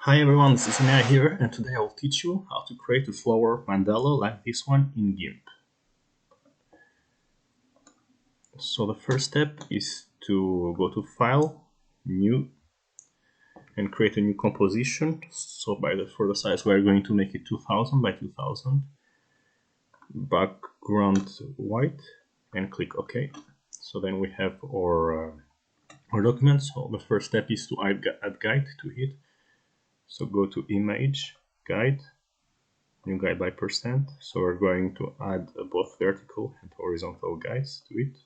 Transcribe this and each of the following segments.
Hi everyone, this is Amir here, and today I'll teach you how to create a flower mandala like this one in GIMP. So the first step is to go to File, New, and create a new composition. So for the size we're going to make it 2000 by 2000, background white, and click OK. So then we have our document. So the first step is to add guide to it. So go to Image, Guide, New guide by %. So we're going to add both vertical and horizontal guides to it.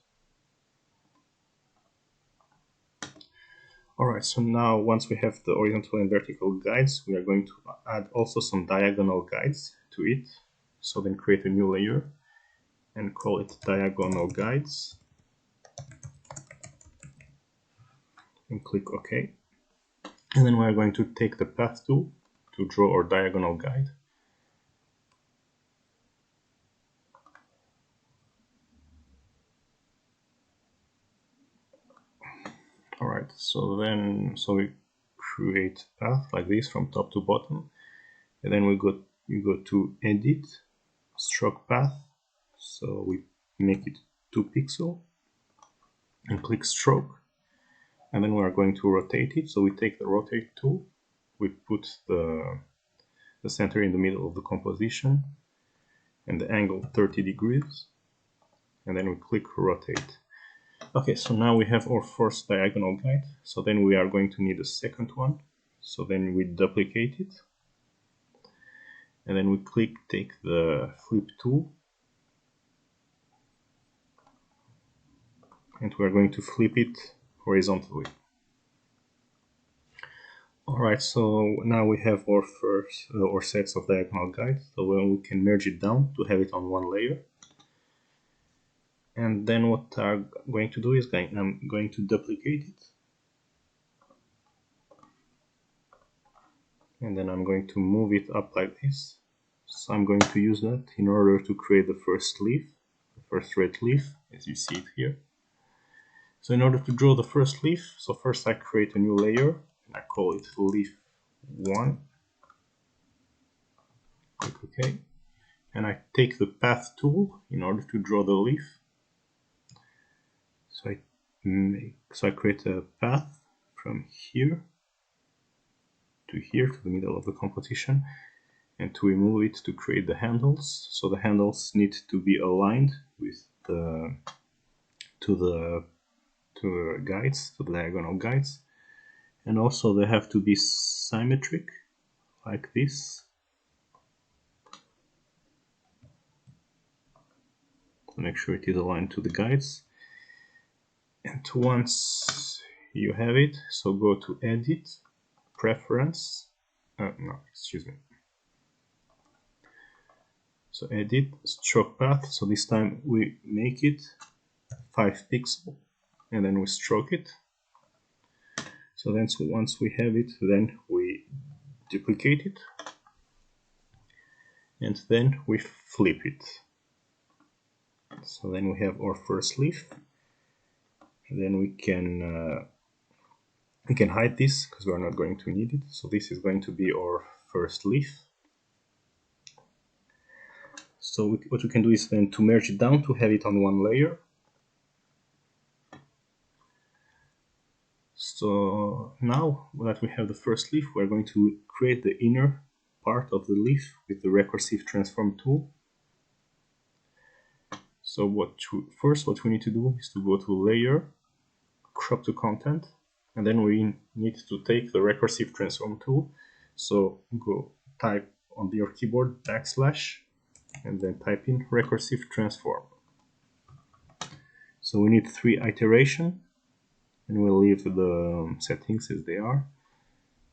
Alright, so now once we have the horizontal and vertical guides, we are going to add also some diagonal guides to it. So then create a new layer and call it diagonal guides and click OK. And then we are going to take the path tool to draw our diagonal guide. Alright, so we create path like this from top to bottom, and then you go to Edit, Stroke Path. So we make it 2 pixels and click Stroke, and then we are going to rotate it. So we take the Rotate tool, we put the center in the middle of the composition and the angle 30 degrees, and then we click Rotate. Okay, so now we have our first diagonal guide. So then we are going to need a second one. So then we duplicate it, and then we take the flip tool, and we are going to flip it horizontally. Alright, so now we have our first our sets of diagonal guides. So we can merge it down to have it on one layer. And then what I'm going to do is I'm going to duplicate it, and then I'm going to move it up like this. So I'm going to use that in order to create the first leaf, the first red leaf, as you see it here. So in order to draw the first leaf, so first I create a new layer, and I call it leaf 1. Click OK. And I take the path tool in order to draw the leaf. So I create a path from here to the middle of the composition, and to remove it to create the handles. So the handles need to be aligned with the guides, to the diagonal guides, and also they have to be symmetric like this. To make sure it is aligned to the guides. And once you have it, so go to Edit, Preference, So Edit, Stroke Path. So this time we make it 5 pixels, and then we stroke it. So then once we have it, then we duplicate it, and then we flip it. So then we have our first leaf. And then we can hide this because we are not going to need it. So this is going to be our first leaf. So what we can do is then to merge it down to have it on one layer. So now that we have the first leaf, we're going to create the inner part of the leaf with the recursive transform tool. So first what we need to do is to go to Layer, Crop to Content, and then we need to take the recursive transform tool. So go type on your keyboard \, and then type in recursive transform. So we need 3 iterations, and we'll leave the settings as they are.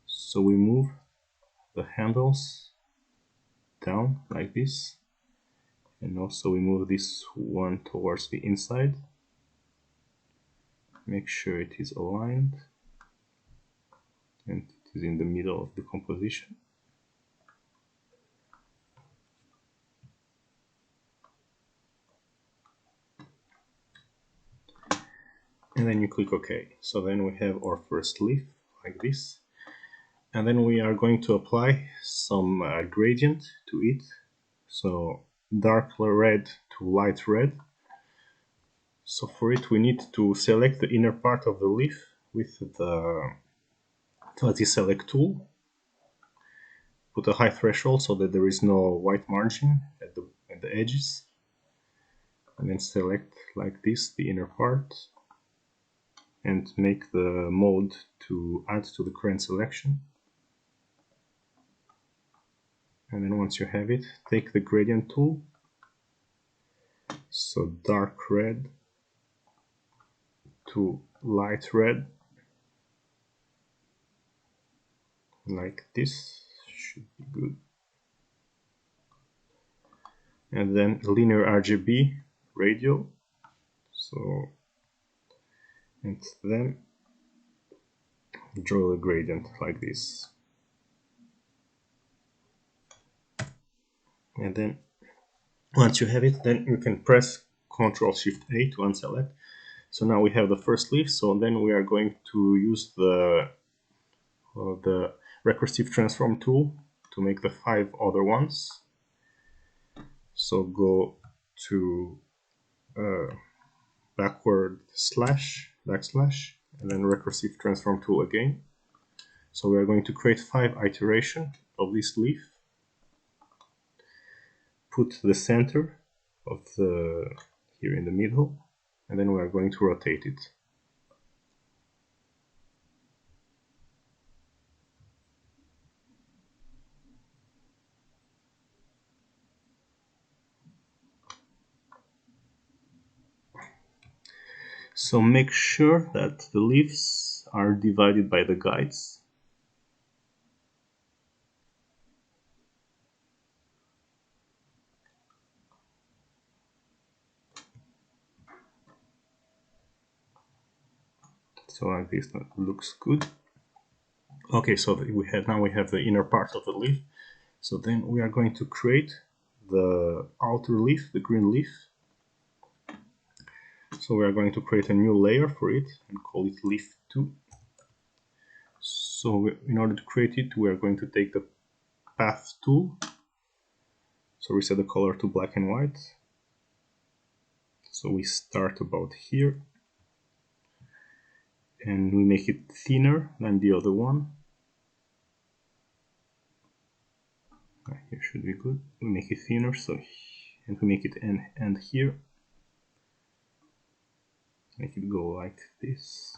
So we move the handles down like this, and also we move this one towards the inside. Make sure it is aligned and it is in the middle of the composition. And then you click OK. So then we have our first leaf like this. And then we are going to apply some gradient to it. So dark red to light red. So for it we need to select the inner part of the leaf with the select tool. Put a high threshold so that there is no white margin at the edges. And then select like this the inner part and make the mode to add to the current selection. And then once you have it, take the gradient tool. So dark red to light red, like this, should be good. And then linear RGB radial. So, and then draw the gradient like this. And then once you have it, then you can press Ctrl-Shift-A to unselect. So now we have the first leaf. So then we are going to use the recursive transform tool to make the 5 other ones. So go to backward slash, backslash, and then recursive transform tool again. So we are going to create 5 iterations of this leaf. Put the center of the here in the middle, and then we are going to rotate it. So make sure that the leaves are divided by the guides. So like this, that looks good. Okay, so now we have the inner part of the leaf. So then we are going to create the outer leaf, the green leaf. So we are going to create a new layer for it and call it leaf 2. So in order to create it, we are going to take the path tool. So we set the color to black and white. So we start about here. And we make it thinner than the other one. Here should be good. We make it thinner, so and we make it end here. Make it go like this.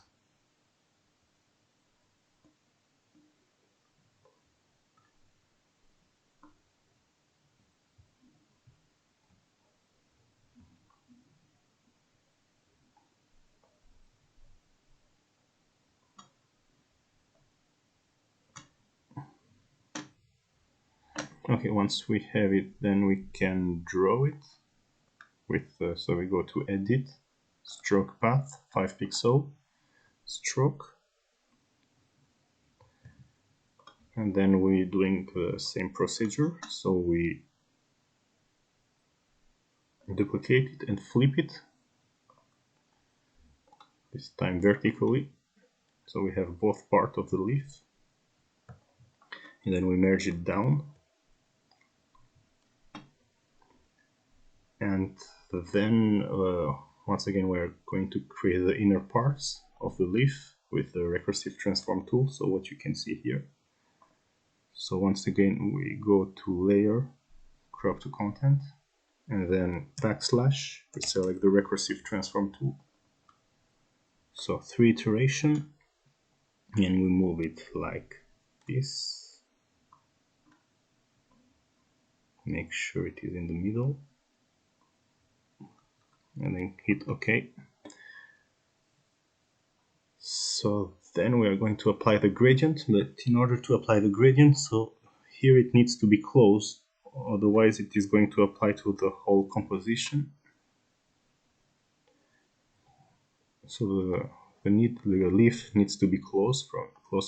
Okay, once we have it, then we can draw it with. So we go to Edit, Stroke Path, 5 pixel, Stroke, and then we're doing the same procedure. So we duplicate it and flip it. This time vertically. So we have both parts of the leaf, and then we merge it down. And then once again we're going to create the inner parts of the leaf with the recursive transform tool, so what you can see here. So once again we go to layer, crop to content, and then backslash, we select the recursive transform tool. So 3 iteration, and we move it like this. Make sure it is in the middle. And then hit OK. So then we are going to apply the gradient, but in order to apply the gradient, so here it needs to be closed, otherwise it is going to apply to the whole composition. So the leaf needs to be closed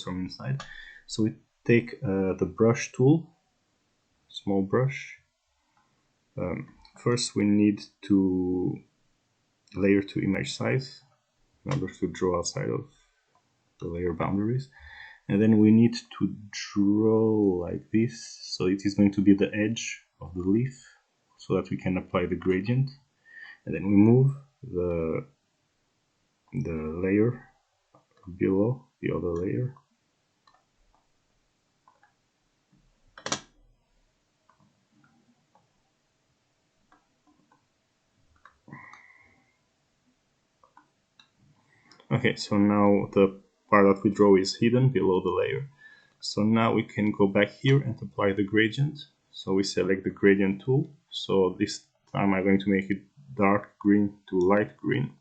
from inside. So we take the brush tool, small brush. First we need to layer to image size in order to draw outside of the layer boundaries. And then we need to draw like this, so it is going to be the edge of the leaf, so that we can apply the gradient. And then we move the layer below the other layer. Okay, so now the part that we draw is hidden below the layer. So now we can go back here and apply the gradient. So we select the gradient tool. So this time I'm going to make it dark green to light green.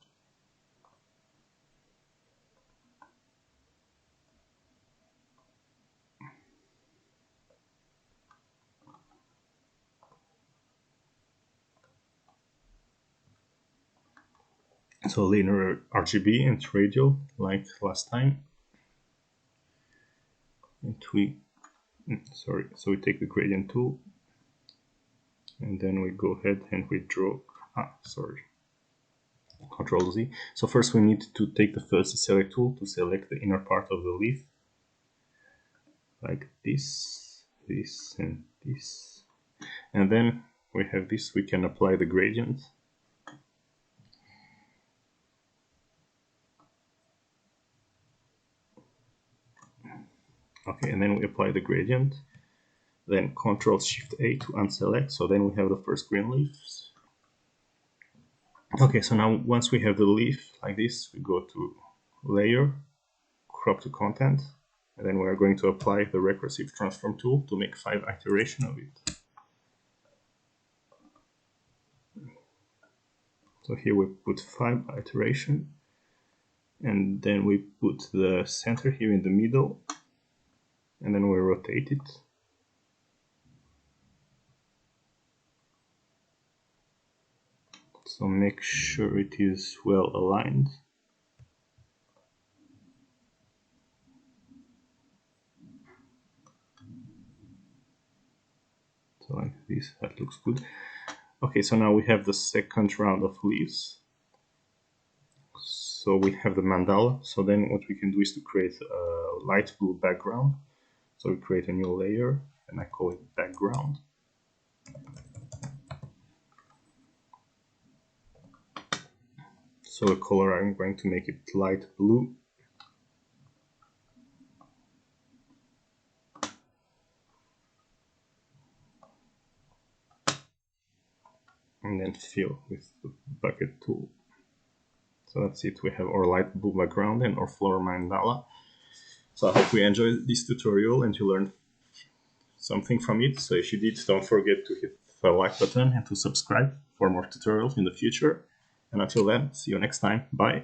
So linear RGB and radial like last time. And so we take the gradient tool and then we go ahead and we draw, Control Z. So first we need to take the first select tool to select the inner part of the leaf, like this, this, and this. And then we have this, we can apply the gradient. Okay, and then we apply the gradient. Then Control Shift A to unselect, so then we have the first green leaves. Okay, so now once we have the leaf like this, we go to Layer, Crop to Content, and then we are going to apply the recursive transform tool to make 5 iterations of it. So here we put 5 iterations, and then we put the center here in the middle, and then we rotate it. So make sure it is well aligned. So like this, that looks good. Okay, so now we have the second round of leaves. So we have the mandala. So then what we can do is to create a light blue background. So we create a new layer and I call it background. So the color, I'm going to make it light blue. And then fill with the bucket tool. So that's it, we have our light blue background and our floral mandala. So I hope you enjoyed this tutorial and you learned something from it. So if you did, don't forget to hit the like button and to subscribe for more tutorials in the future. And until then, see you next time. Bye.